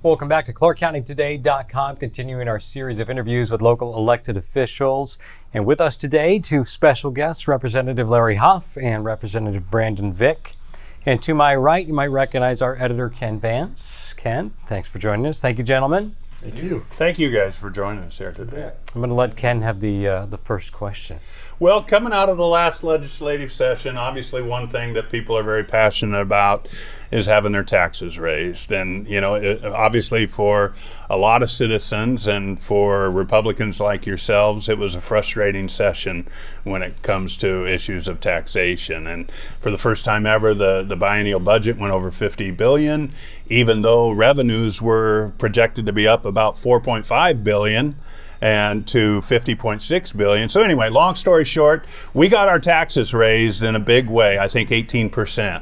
Welcome back to ClarkCountyToday.com, continuing our series of interviews with local elected officials. And with us today, two special guests, Representative Larry Hoff and Representative Brandon Vick. And to my right, you might recognize our editor, Ken Vance. Ken, thanks for joining us. Thank you, gentlemen. Thank you. Thank you guys for joining us here today. I'm going to let Ken have the first question. Well, coming out of the last legislative session, obviously one thing that people are very passionate about is having their taxes raised. And, you know, obviously for a lot of citizens and for Republicans like yourselves, it was a frustrating session when it comes to issues of taxation. And for the first time ever, the biennial budget went over $50 billion, even though revenues were projected to be up about $4.5 billion. And to $50.6 billion. So anyway, long story short, we got our taxes raised in a big way, I think 18%.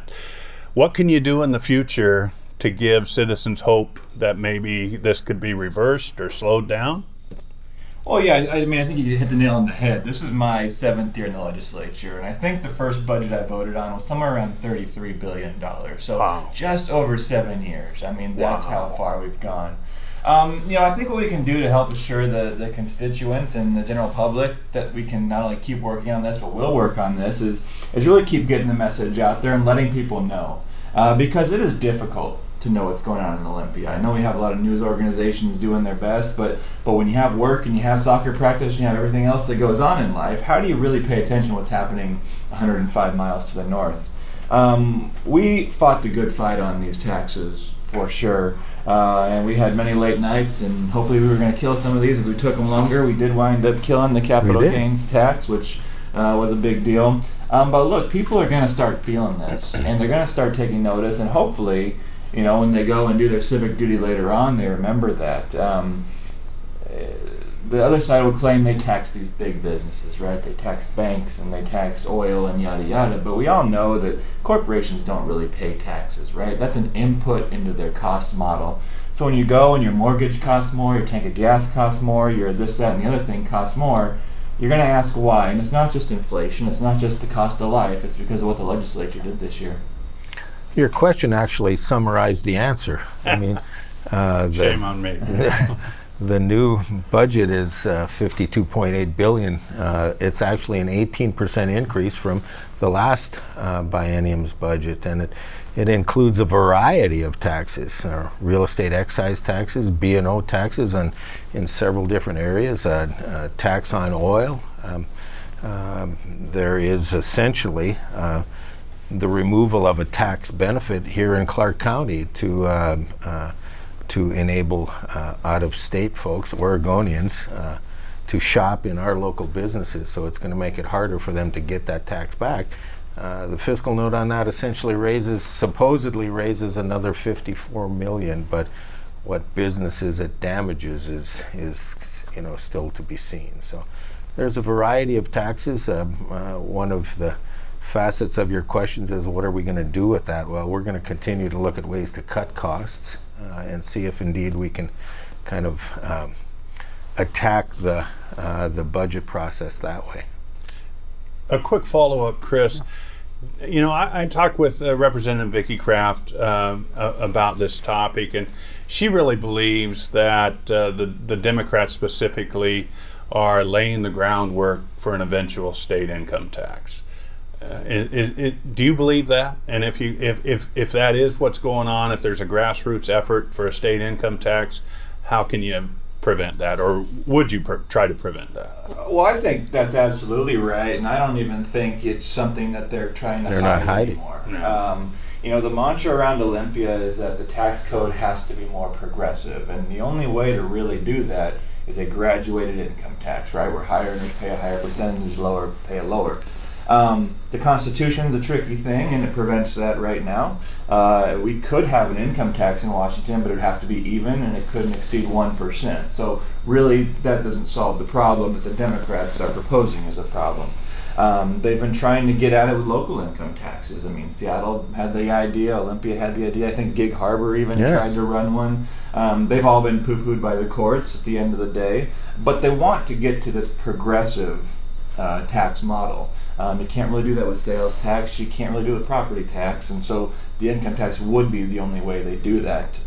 What can you do in the future to give citizens hope that maybe this could be reversed or slowed down? Well, yeah, I mean, I think you hit the nail on the head. This is my 7th year in the legislature, and I think the first budget I voted on was somewhere around $33 billion. So wow. Just over 7 years. I mean, that's wow. How far we've gone. You know, I think what we can do to help assure the constituents and the general public that we can not only keep working on this, but will work on this, is really keep getting the message out there and letting people know. Because it is difficult to know what's going on in Olympia. I know we have a lot of news organizations doing their best, but when you have work and you have soccer practice and you have everything else that goes on in life, how do you really pay attention to what's happening 105 miles to the north? We fought the good fight on these taxes, for sure. And we had many late nights, and hopefully we were going to kill some of these as we took them longer. We did wind up killing the capital gains tax, which was a big deal. But look, people are going to start feeling this, and they're going to start taking notice, and hopefully, you know, when they go and do their civic duty later on, they remember that. The other side would claim they tax these big businesses, right? They tax banks and they taxed oil and yada yada, but we all know that corporations don't really pay taxes, right? That's an input into their cost model. So when you go and your mortgage costs more, your tank of gas costs more, your this, that, and the other thing costs more, you're going to ask why. And it's not just inflation, it's not just the cost of life, it's because of what the legislature did this year. Your question actually summarized the answer. I mean, shame on me. The new budget is $52.8 billion. It's actually an 18% increase from the last biennium's budget, and it includes a variety of taxes: real estate excise taxes, B&O taxes, and in several different areas. Tax on oil. There is essentially the removal of a tax benefit here in Clark County to enable out-of-state folks, Oregonians, to shop in our local businesses. So it's going to make it harder for them to get that tax back. The fiscal note on that essentially supposedly raises another $54 million, but what businesses it damages is you know, still to be seen. So there's a variety of taxes. One of the facets of your questions is, what are we going to do with that? Well, we're going to continue to look at ways to cut costs and see if indeed we can kind of attack the budget process that way. A quick follow-up, Chris. You know, I talked with Representative Vicki Kraft about this topic, and she really believes that the Democrats specifically are laying the groundwork for an eventual state income tax. Do you believe that? And if that is what's going on, if there's a grassroots effort for a state income tax, how can you prevent that, or would you try to prevent that? Well, I think that's absolutely right, and I don't even think it's something that they're trying to hide anymore. No. You know, the mantra around Olympia is that the tax code has to be more progressive, and the only way to really do that is a graduated income tax, right? Where higher earners pay a higher percentage, lower pay a lower. The Constitution's a tricky thing, and it prevents that right now. We could have an income tax in Washington, but it would have to be even, and it couldn't exceed 1%. So really, that doesn't solve the problem that the Democrats are proposing as a problem. They've been trying to get at it with local income taxes. I mean, Seattle had the idea, Olympia had the idea, I think Gig Harbor even tried to run one. They've all been poo-pooed by the courts at the end of the day, but they want to get to this progressive tax model. You can't really do that with sales tax, you can't really do with property tax, and so the income tax would be the only way they do that.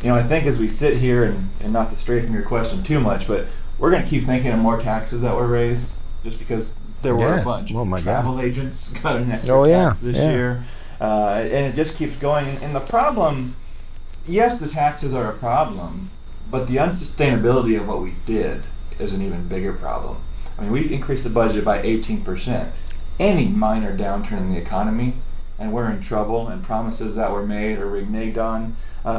I think as we sit here, and not to stray from your question too much, but we're going to keep thinking of more taxes that were raised, just because there were a bunch. Oh my Travel God. agents got an extra tax this yeah. year, and it just keeps going. And the problem, yes, the taxes are a problem, but the unsustainability of what we did is an even bigger problem. I mean, we increased the budget by 18%. Any minor downturn in the economy, and we're in trouble, and promises that were made or reneged on.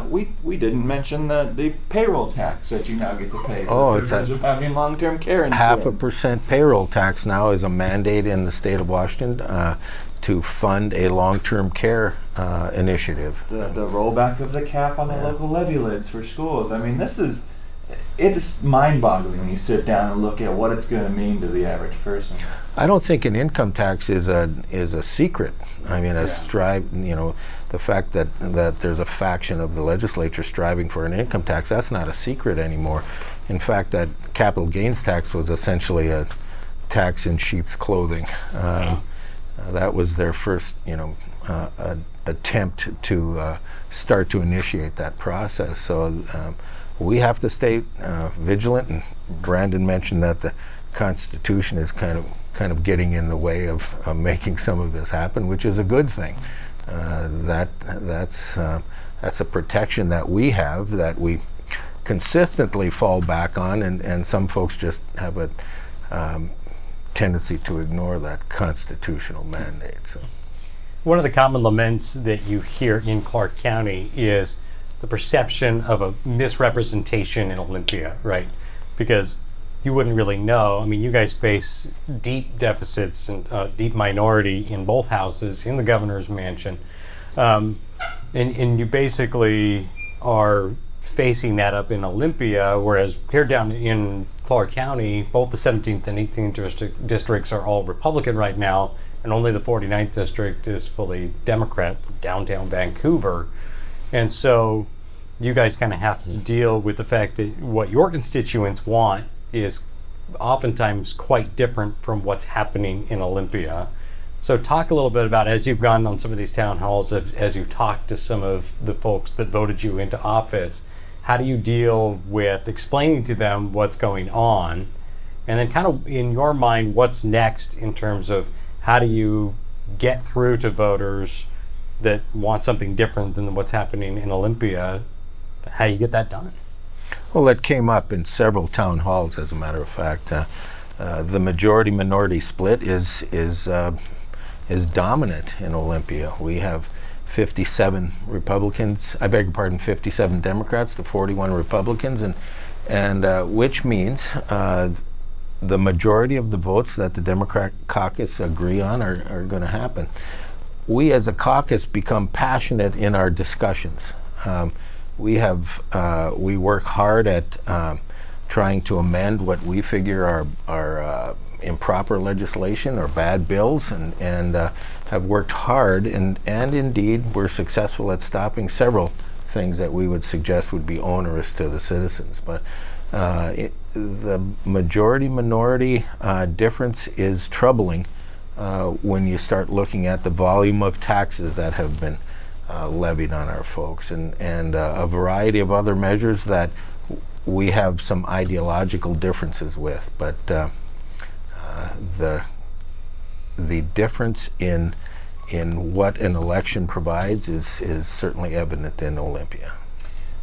We didn't mention the payroll tax that you now get to pay for the privilege of having long-term care insurance. 0.5% payroll tax now is a mandate in the state of Washington to fund a long-term care initiative. The rollback of the cap on the local levy lids for schools. I mean, it's mind-boggling when you sit down and look at what it's going to mean to the average person. I don't think an income tax is a secret. I mean, the fact that there's a faction of the legislature striving for an income tax, that's not a secret anymore. In fact, that capital gains tax was essentially a tax in sheep's clothing. That was their first, attempt to start to initiate that process. So we have to stay vigilant. And Brandon mentioned that the Constitution is kind of getting in the way of making some of this happen, which is a good thing. That's a protection that we have, that we consistently fall back on, and some folks just have a tendency to ignore that constitutional mandate. So. One of the common laments that you hear in Clark County is the perception of a misrepresentation in Olympia, right? Because you wouldn't really know. I mean, you guys face deep deficits and deep minority in both houses, in the governor's mansion. And you basically are facing that up in Olympia, whereas here down in Clark County, both the 17th and 18th districts are all Republican right now, and only the 49th district is fully Democrat, downtown Vancouver. And so you guys kind of have to deal with the fact that what your constituents want is oftentimes quite different from what's happening in Olympia. So talk a little bit about, as you've gone on some of these town halls, as you've talked to some of the folks that voted you into office, how do you deal with explaining to them what's going on? And then kind of in your mind, what's next in terms of how do you get through to voters that want something different than what's happening in Olympia? How do you get that done? Well, that came up in several town halls, as a matter of fact. The majority-minority split is dominant in Olympia. We have 57 Republicans, 57 Democrats to 41 Republicans, and which means the majority of the votes that the Democrat caucus agree on are going to happen. We as a caucus become passionate in our discussions. We work hard at trying to amend what we figure are improper legislation or bad bills, and have worked hard, and indeed we're successful at stopping several things that we would suggest would be onerous to the citizens. But the majority-minority difference is troubling when you start looking at the volume of taxes that have been levied on our folks, and a variety of other measures that we have some ideological differences with. But the difference in what an election provides is certainly evident in Olympia.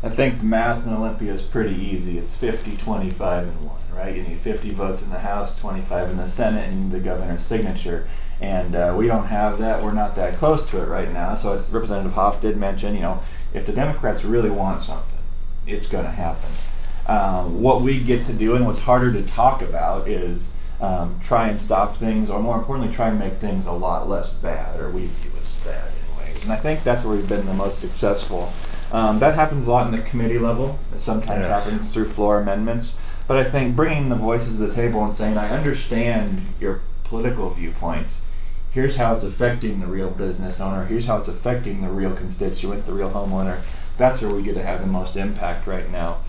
I think the math in Olympia is pretty easy. It's 50, 25, and 1, right? You need 50 votes in the House, 25 in the Senate, and the governor's signature. And we don't have that. We're not that close to it right now. So Representative Hoff did mention, if the Democrats really want something, it's going to happen. What we get to do, and what's harder to talk about, is try and stop things, or more importantly, try and make things a lot less bad, or we view as bad anyways. And I think that's where we've been the most successful. That happens a lot in the committee level. It sometimes happens through floor amendments. But I think bringing the voices to the table and saying, I understand your political viewpoint. Here's how it's affecting the real business owner. Here's how it's affecting the real constituent, the real homeowner. That's where we get to have the most impact right now.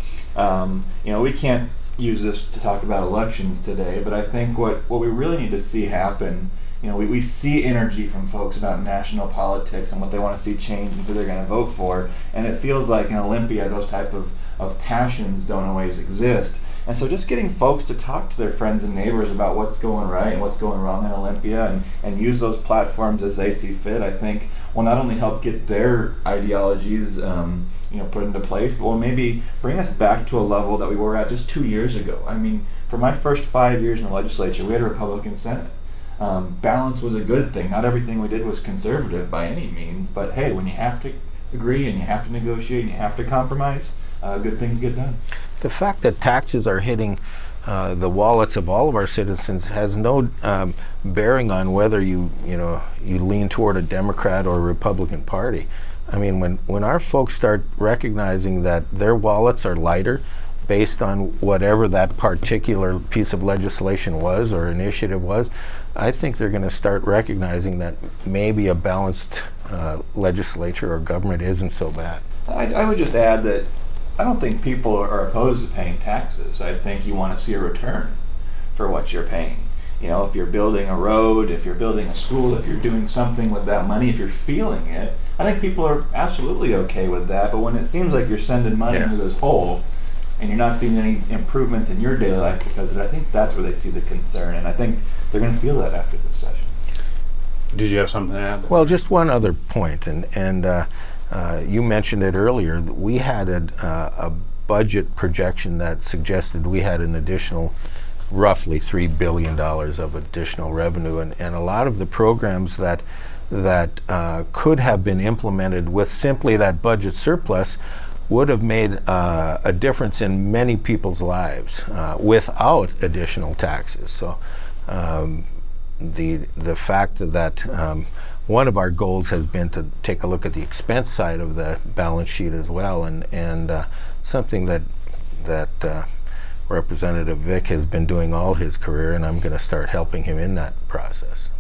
We can't use this to talk about elections today, but I think what we really need to see happen we see energy from folks about national politics and what they want to see change and who they're going to vote for. And it feels like in Olympia, those type of passions don't always exist. And so just getting folks to talk to their friends and neighbors about what's going right and what's going wrong in Olympia and use those platforms as they see fit, I think will not only help get their ideologies put into place, but will maybe bring us back to a level that we were at just 2 years ago. I mean, for my first 5 years in the legislature, we had a Republican Senate. Balance was a good thing. Not everything we did was conservative by any means, but hey, when you have to agree and you have to negotiate and you have to compromise, good things get done. The fact that taxes are hitting the wallets of all of our citizens has no bearing on whether you lean toward a Democrat or a Republican Party. I mean, when our folks start recognizing that their wallets are lighter based on whatever that particular piece of legislation was or initiative was, I think they're going to start recognizing that maybe a balanced legislature or government isn't so bad. I would just add that I don't think people are opposed to paying taxes. I think you want to see a return for what you're paying. If you're building a road, if you're building a school, if you're doing something with that money, if you're feeling it, I think people are absolutely okay with that. But when it seems like you're sending money into this hole and you're not seeing any improvements in your daily life because of it, I think that's where they see the concern. And I think they're going to feel that after this session. Did you have something to add? Well, just one other point, and you mentioned it earlier. We had a budget projection that suggested we had an additional roughly $3 billion of additional revenue, and a lot of the programs that could have been implemented with simply that budget surplus would have made a difference in many people's lives without additional taxes. So the fact that one of our goals has been to take a look at the expense side of the balance sheet as well, and something that Representative Vick has been doing all his career, and I'm going to start helping him in that process.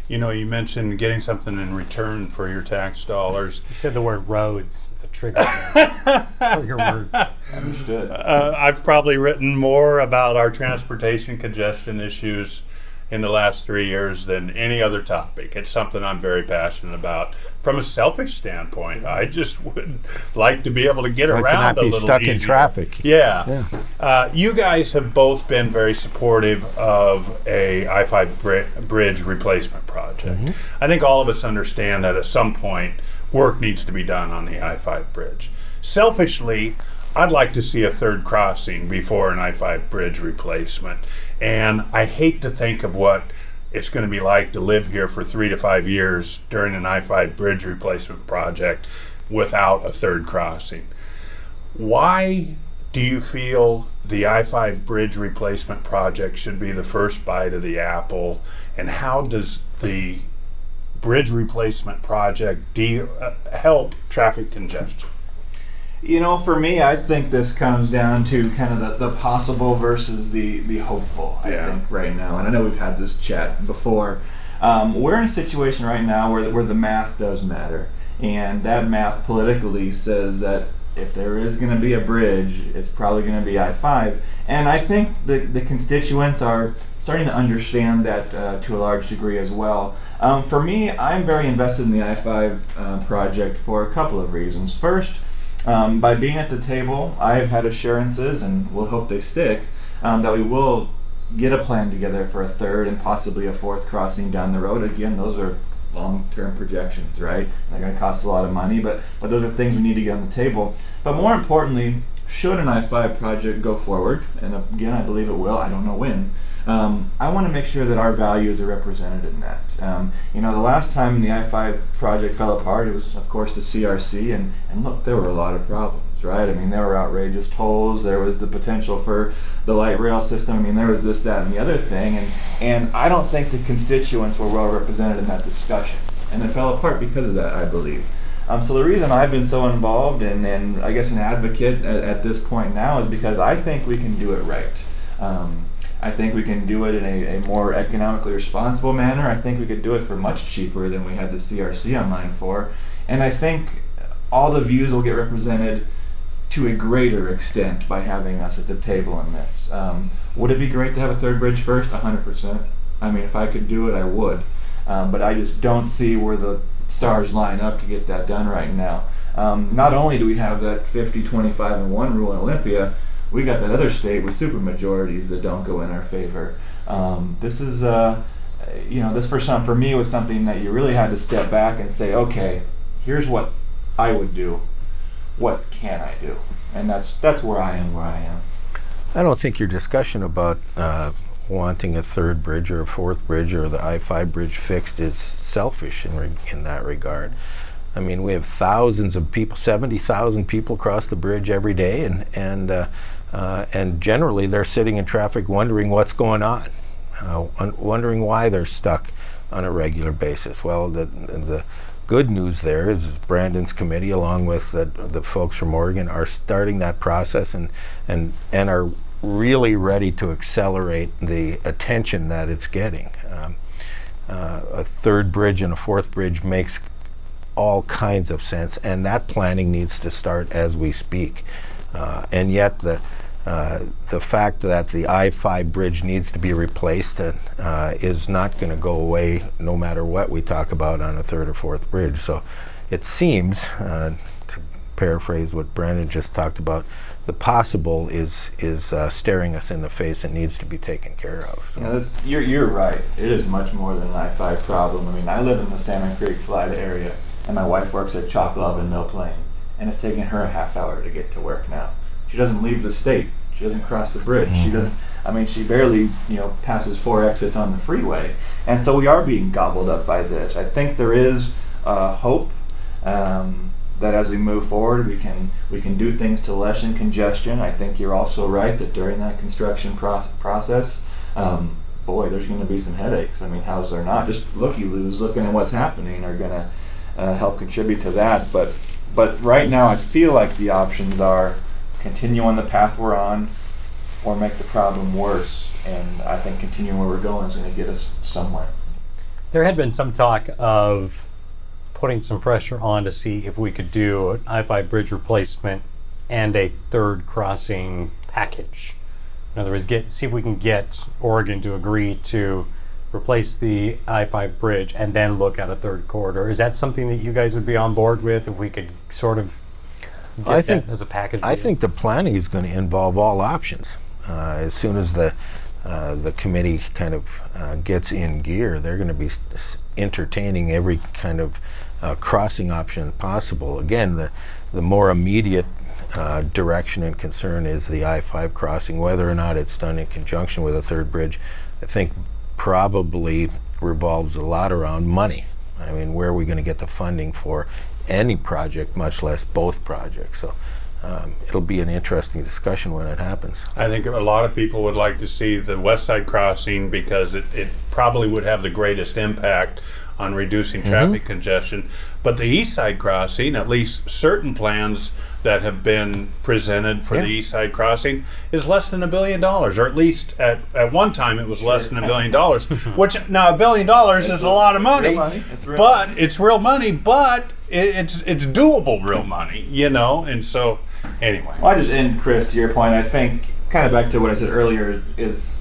You mentioned getting something in return for your tax dollars. You said the word roads. It's a trigger. Trigger word. Understood. I've probably written more about our transportation congestion issues in the last 3 years than any other topic. It's something I'm very passionate about. From a selfish standpoint, I just would like to be able to get around a little easier. Not be stuck in traffic. Yeah. You guys have both been very supportive of a I-5 bridge replacement project. I think all of us understand that at some point work needs to be done on the I-5 bridge. Selfishly, I'd like to see a third crossing before an I-5 bridge replacement. And I hate to think of what it's going to be like to live here for 3 to 5 years during an I-5 bridge replacement project without a third crossing. Why do you feel the I-5 bridge replacement project should be the first bite of the apple? And how does the bridge replacement project help traffic congestion? For me, I think this comes down to kind of the possible versus the hopeful, I think, right now. And I know we've had this chat before. We're in a situation right now where the math does matter. And that math politically says that if there is going to be a bridge, it's probably going to be I-5. And I think the constituents are starting to understand that to a large degree as well. For me, I'm very invested in the I-5 project for a couple of reasons. First, by being at the table, I've had assurances, and we'll hope they stick, that we will get a plan together for a third and possibly a fourth crossing down the road. Again, those are long-term projections, right? They're going to cost a lot of money, but those are things we need to get on the table. But more importantly, should an I-5 project go forward, and again, I believe it will, I don't know when, I want to make sure that our values are represented in that. The last time the I-5 project fell apart, it was, of course, the CRC, and look, there were a lot of problems, right? I mean, there were outrageous tolls, there was the potential for the light rail system, I mean, there was this, that, and the other thing, and I don't think the constituents were well represented in that discussion. And it fell apart because of that, I believe. So the reason I've been so involved and I guess an advocate at this point now is because I think we can do it right. I think we can do it in a more economically responsible manner. I think we could do it for much cheaper than we had the CRC online for. And I think all the views will get represented to a greater extent by having us at the table on this. Would it be great to have a third bridge first? 100%. I mean, if I could do it, I would. But I just don't see where the stars line up to get that done right now. Not only do we have that 50, 25, and 1 rule in Olympia, we got that other state with supermajorities that don't go in our favor. This is, this for me was something that you really had to step back and say, okay, here's what I would do. What can I do? And that's where I am. I don't think your discussion about wanting a third bridge or a fourth bridge or the I-5 bridge fixed is selfish in that regard. I mean, we have thousands of people, 70,000 people cross the bridge every day, and generally they're sitting in traffic wondering what's going on, wondering why they're stuck on a regular basis. Well, the good news there is Brandon's committee, along with the folks from Oregon, are starting that process and are really ready to accelerate the attention that it's getting. A third bridge and a fourth bridge makes all kinds of sense, and that planning needs to start as we speak. And yet the fact that the I-5 bridge needs to be replaced is not going to go away no matter what we talk about on a third or fourth bridge. So it seems, to paraphrase what Brandon just talked about, the possible is staring us in the face and needs to be taken care of. So. You're right. It is much more than an I-5 problem. I mean, I live in the Salmon Creek Florida area, and my wife works at Chalklove in Mill Plain, and it's taking her a half hour to get to work now. She doesn't leave the state. She doesn't cross the bridge. She doesn't. I mean, she barely, passes 4 exits on the freeway, and so we are being gobbled up by this. I think there is hope that as we move forward, we can do things to lessen congestion. I think you're also right that during that construction process, boy, there's going to be some headaches. I mean, how's there not? Just looky-loos looking at what's happening are going to help contribute to that. But right now, I feel like the options are continue on the path we're on, or make the problem worse. And I think continuing where we're going is going to get us somewhere. There had been some talk of putting some pressure on to see if we could do an I-5 bridge replacement and a third crossing package. In other words, see if we can get Oregon to agree to replace the I-5 bridge and then look at a third corridor. Is that something that you guys would be on board with, if we could sort of get that as a package? I think the planning is going to involve all options. As soon as the committee kind of gets in gear, they're going to be entertaining every kind of crossing option possible. Again, the more immediate direction and concern is the I-5 crossing. Whether or not it's done in conjunction with a third bridge, I think probably revolves a lot around money. I mean, where are we going to get the funding for any project, much less both projects? So it'll be an interesting discussion when it happens. I think a lot of people would like to see the west side crossing because it probably would have the greatest impact on reducing traffic congestion. But the east side crossing, at least certain plans that have been presented for the east side crossing, is less than $1 billion, or at least at one time it was less than $1 billion. Which now $1 billion is a lot of money, but it's real money, but it's doable real money, and so anyway. Well, and Chris, to your point, I think kind of back to what I said earlier is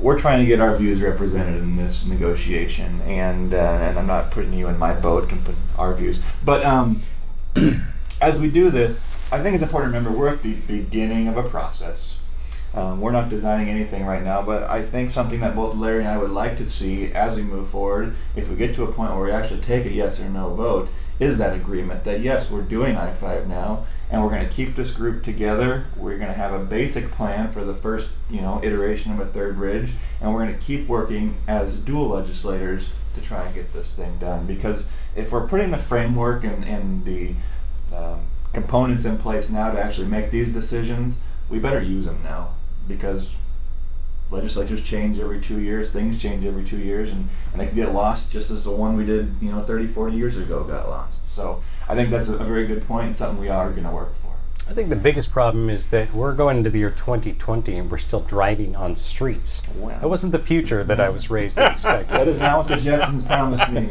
we're trying to get our views represented in this negotiation, and I'm not putting you in my boat, can put our views. But as we do this, I think it's important to remember we're at the beginning of a process. We're not designing anything right now, but I think something that both Larry and I would like to see as we move forward, if we get to a point where we actually take a yes or no vote, is that agreement that yes, we're doing I-5 now, and we're going to keep this group together. We're going to have a basic plan for the first, iteration of a third bridge, and we're going to keep working as dual legislators to try and get this thing done. Because if we're putting the framework and the components in place now to actually make these decisions, we better use them now, because legislatures change every 2 years, things change every 2 years, and they can get lost just as the one we did 30, 40 years ago got lost. So I think that's a very good point and something we are going to work for. I think the biggest problem is that we're going into the year 2020 and we're still driving on streets. Wow. That wasn't the future that I was raised to expect. That is not what the Jetsons promised me.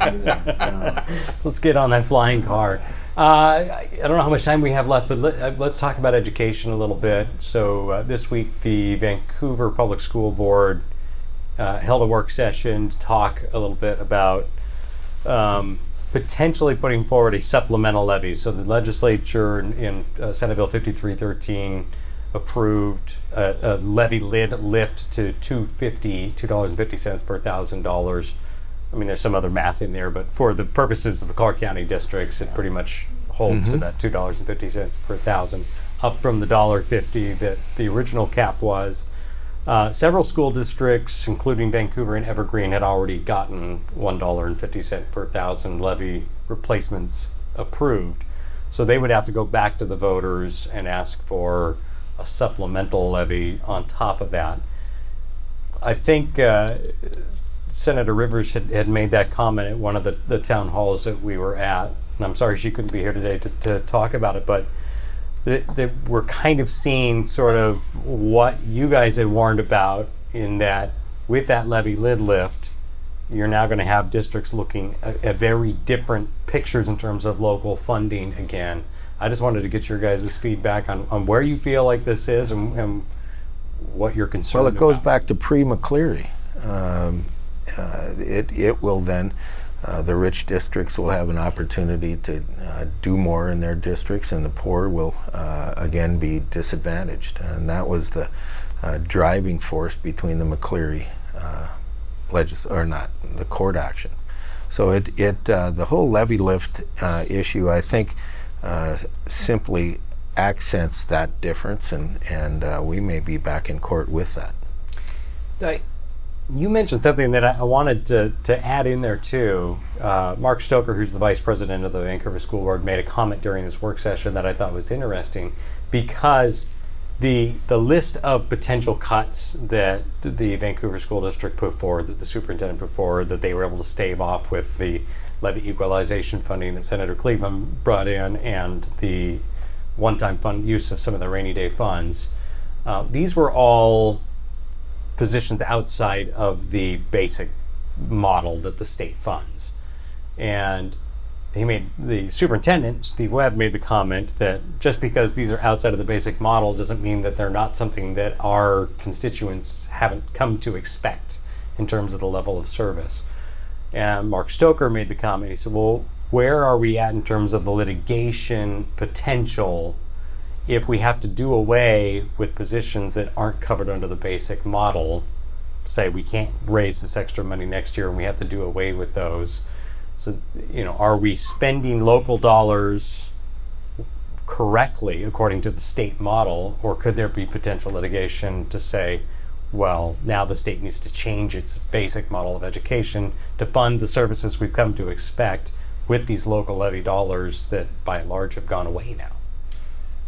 Let's get on that flying car. I don't know how much time we have left, but let's talk about education a little bit. So this week, the Vancouver Public School Board held a work session to talk a little bit about potentially putting forward a supplemental levy. So the legislature in Senate Bill 5313 approved a levy lid lift to $2.50 per $1,000. I mean, there's some other math in there, but for the purposes of the Clark County districts, it pretty much holds to that $2.50 per $1,000, up from the $1.50 that the original cap was. Several school districts, including Vancouver and Evergreen, had already gotten $1.50 per $1,000 levy replacements approved. So they would have to go back to the voters and ask for a supplemental levy on top of that. I think Senator Rivers had made that comment at one of the town halls that we were at, and I'm sorry she couldn't be here today to talk about it, but that we're kind of seeing sort of what you guys had warned about, in that with that levy lid lift, you're now going to have districts looking at very different pictures in terms of local funding again. I just wanted to get your guys' feedback on where you feel like this is and what you're concerned about. Well, it goes back to pre-McCleary. It will then, the rich districts will have an opportunity to do more in their districts, and the poor will again be disadvantaged. And that was the driving force between the McCleary the court action. So the whole levy lift issue, I think, simply accents that difference, and we may be back in court with that. You mentioned something that I wanted to add in there too. Mark Stoker, who's the vice president of the Vancouver School Board, made a comment during this work session that I thought was interesting, because the list of potential cuts that the Vancouver School District put forward, that the superintendent put forward, that they were able to stave off with the levy equalization funding that Senator Cleveland brought in, and the one-time fund use of some of the rainy day funds, these were all positions outside of the basic model that the state funds. And the superintendent, Steve Webb, made the comment that just because these are outside of the basic model doesn't mean that they're not something that our constituents haven't come to expect in terms of the level of service. And Mark Stoker made the comment, he said, well, where are we at in terms of the litigation potential if we have to do away with positions that aren't covered under the basic model? Say we can't raise this extra money next year and we have to do away with those. So, are we spending local dollars correctly according to the state model, or could there be potential litigation to say, well, now the state needs to change its basic model of education to fund the services we've come to expect with these local levy dollars that by and large have gone away now?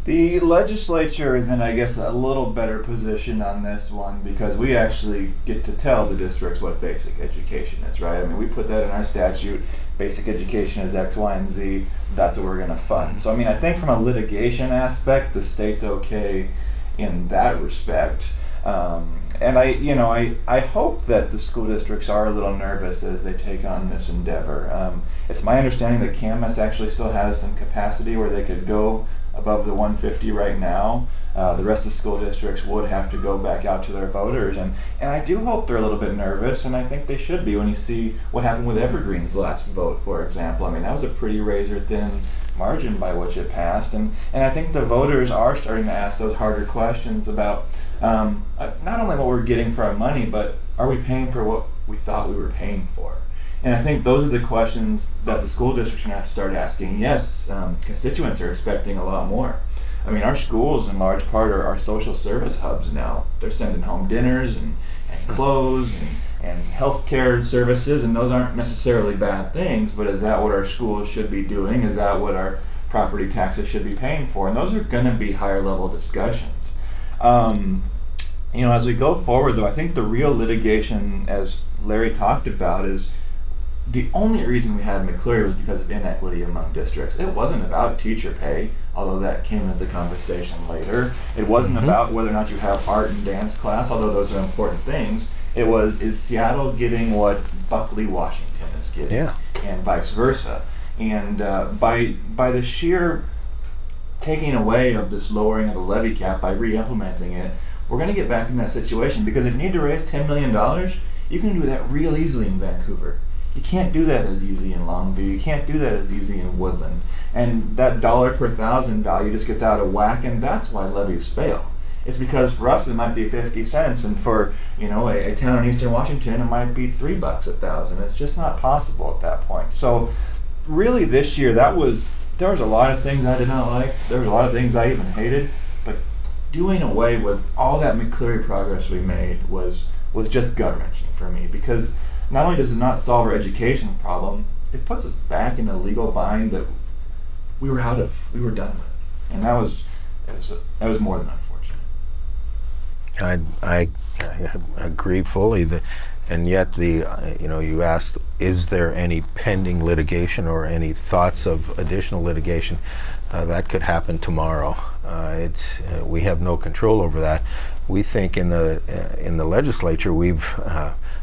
The legislature is in, I guess, a little better position on this one, because we actually get to tell the districts what basic education is, right? I mean, we put that in our statute. Basic education is X, Y, and Z. That's what we're going to fund. So, I mean, I think from a litigation aspect, the state's okay in that respect. And I hope that the school districts are a little nervous as they take on this endeavor. It's my understanding that Camas actually still has some capacity where they could go above the 150 right now. The rest of the school districts would have to go back out to their voters, and I do hope they're a little bit nervous, and I think they should be when you see what happened with Evergreen's last vote, for example. I mean, that was a pretty razor-thin margin by which it passed, and I think the voters are starting to ask those harder questions about not only what we're getting for our money, but are we paying for what we thought we were paying for? And I think those are the questions that the school districts are going to have to start asking. Yes, constituents are expecting a lot more. I mean, our schools in large part are our social service hubs now. They're sending home dinners and clothes and healthcare services, and those aren't necessarily bad things, but is that what our schools should be doing? Is that what our property taxes should be paying for? And those are going to be higher level discussions. As we go forward, though, I think the real litigation, as Larry talked about, is the only reason we had McCleary was because of inequity among districts. It wasn't about teacher pay, although that came into the conversation later. It wasn't about whether or not you have art and dance class, although those are important things. It was, is Seattle getting what Buckley, Washington is getting? Yeah. And vice versa. And by the sheer taking away of this lowering of the levy cap, by re-implementing it, we're going to get back in that situation, because if you need to raise $10 million, You can do that real easily in Vancouver. You can't do that as easy in Longview. You can't do that as easy in Woodland. And that dollar per thousand value just gets out of whack, and that's why levies fail. It's because for us it might be 50 cents, and for a town in Eastern Washington it might be $3 a thousand. It's just not possible at that point. So really this year there was a lot of things I did not like. There was a lot of things I even hated, but doing away with all that McCleary progress we made was just gut-wrenching for me, because not only does it not solve our education problem, it puts us back in a legal bind that we were out of, we were done with, and that was more than unfortunate. I agree fully. And yet you asked, is there any pending litigation or any thoughts of additional litigation? That could happen tomorrow. We have no control over that. We think in the legislature we've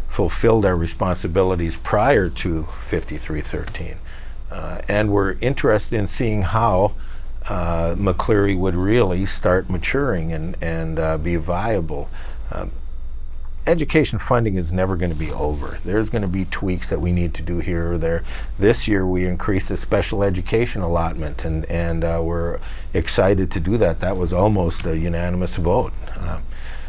fulfilled our responsibilities prior to 5313, and we're interested in seeing how McCleary would really start maturing and be viable. Education funding is never going to be over. There's going to be tweaks that we need to do here or there. This year we increased the special education allotment, and we're excited to do that. That was almost a unanimous vote.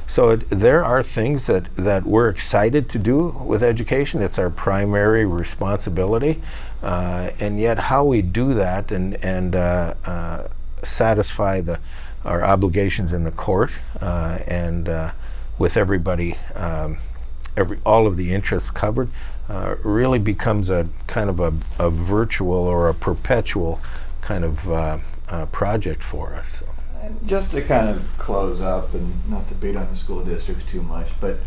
So there are things that we're excited to do with education. It's our primary responsibility, and yet how we do that and satisfy our obligations in the court and with everybody, all of the interests covered, really becomes a kind of a virtual or a perpetual kind of project for us. And just to kind of close up, and not to beat on the school districts too much, but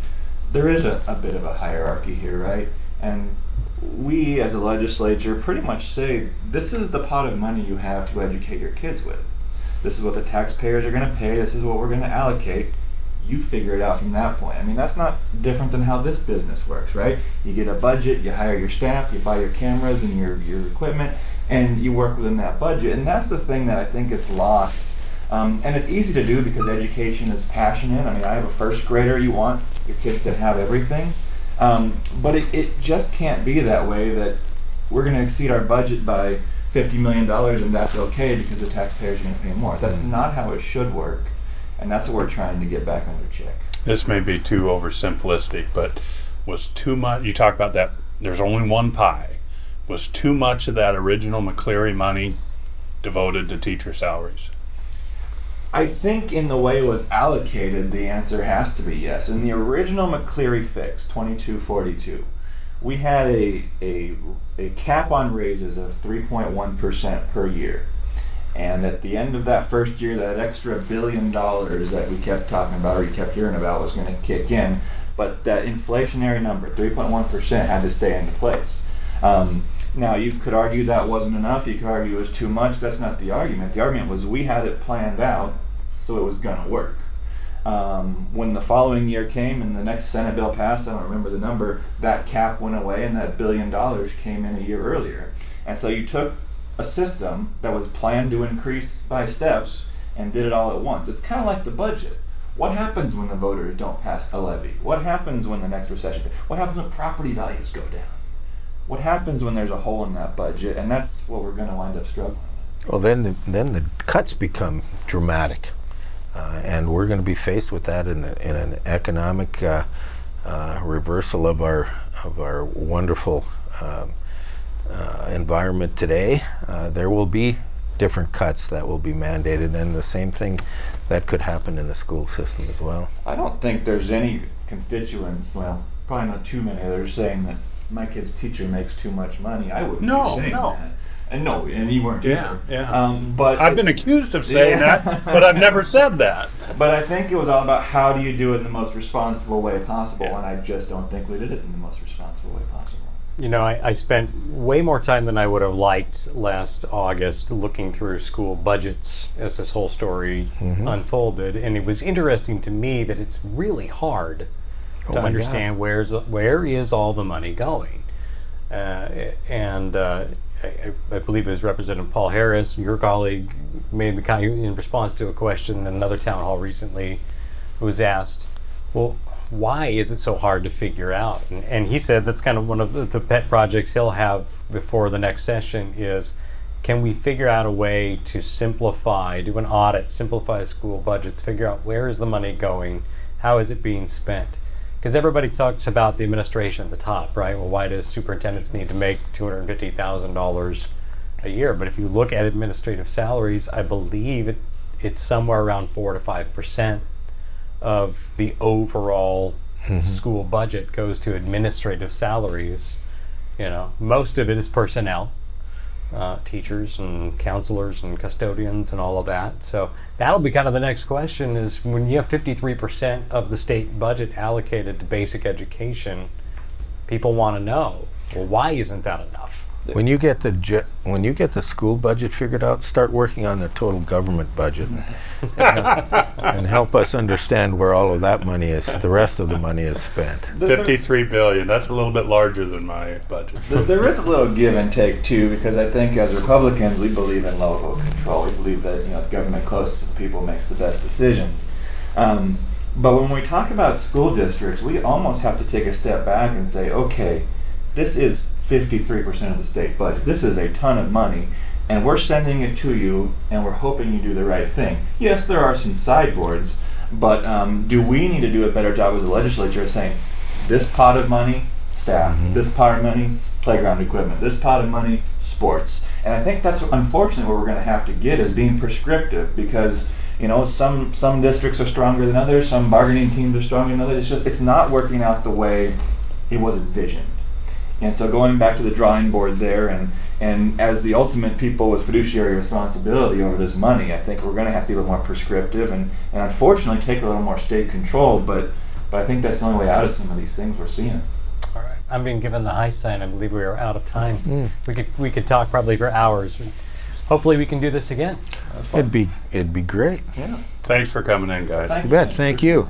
there is a bit of a hierarchy here, right? And we as a legislature pretty much say, this is the pot of money you have to educate your kids with. This is what the taxpayers are going to pay. This is what we're going to allocate. You figure it out from that point. I mean, that's not different than how this business works, right? You get a budget, you hire your staff, you buy your cameras and your equipment, and you work within that budget. And that's the thing that I think is lost. And it's easy to do because education is passionate. I mean, I have a first grader. You want your kids to have everything. But it just can't be that way, that we're going to exceed our budget by $50 million and that's okay because the taxpayers are going to pay more. That's not how it should work. And that's what we're trying to get back under check. This may be too oversimplistic, but was too much, you talk about that, there's only one pie. Was too much of that original McCleary money devoted to teacher salaries? I think in the way it was allocated, the answer has to be yes. In the original McCleary fix, 2242, we had a cap on raises of 3.1% per year. And at the end of that first year, that extra $1 billion that we kept talking about, or you kept hearing about, was going to kick in. But that inflationary number, 3.1%, had to stay into place. Now, you could argue that wasn't enough. You could argue it was too much. That's not the argument. The argument was we had it planned out, so it was going to work. When the following year came and the next Senate bill passed, I don't remember the number, that cap went away and that $1 billion came in a year earlier. And so you took a system that was planned to increase by steps and did it all at once. It's kind of like the budget. What happens when the voters don't pass a levy? What happens when the next recession? What happens when property values go down? What happens when there's a hole in that budget? And that's what we're going to wind up struggling with. Well, then the cuts become dramatic, and we're going to be faced with that in an economic reversal of our wonderful environment today. There will be different cuts that will be mandated, and the same thing that could happen in the school system as well. I don't think there's any constituents, well, probably not too many, that are saying that my kid's teacher makes too much money. I wouldn't be saying that. And no, and you weren't either. Yeah. But I've been accused of saying that, but I've never said that. But I think it was all about how do you do it in the most responsible way possible, and I just don't think we did it in the most responsible way possible. You know, I spent way more time than I would have liked last August looking through school budgets as this whole story unfolded, and it was interesting to me that it's really hard to understand where is all the money going. I believe it was Representative Paul Harris, your colleague, made in response to a question in another town hall recently, who was asked, well, why is it so hard to figure out? And he said that's kind of one of the pet projects he'll have before the next session is, can we figure out a way to simplify, do an audit, simplify school budgets, figure out where is the money going, how is it being spent? Because everybody talks about the administration at the top, right? Well, why does superintendents need to make $250,000 a year? But if you look at administrative salaries, I believe it's somewhere around 4 to 5% of the overall school budget goes to administrative salaries. You know, most of it is personnel, teachers and counselors and custodians and all of that. So that'll be kind of the next question is when you have 53% of the state budget allocated to basic education, people want to know, well, why isn't that enough? When you get the school budget figured out, start working on the total government budget and help us understand where all of that money is, the rest of the money is spent. $53 billion. That's a little bit larger than my budget. There is a little give and take too, because I think as Republicans we believe in local control. We believe that the government closest to the people makes the best decisions. But when we talk about school districts, we almost have to take a step back and say, okay, this is 53% of the state budget. This is a ton of money, and we're sending it to you, and we're hoping you do the right thing. Yes, there are some sideboards, but do we need to do a better job as a legislature of saying, this pot of money, staff, this pot of money, playground equipment, this pot of money, sports. And I think that's unfortunately what we're going to have to get is being prescriptive, because some districts are stronger than others, some bargaining teams are stronger than others. It's not working out the way it was envisioned. And so going back to the drawing board there, and as the ultimate people with fiduciary responsibility over this money, I think we're going to have to be a little more prescriptive and unfortunately take a little more state control, but I think that's the only way out of some of these things we're seeing. All right. I'm being given the high sign. I believe we are out of time. We could talk probably for hours. Hopefully we can do this again. It'd be great. Yeah. Thanks for coming in, guys. You bet. Thank you.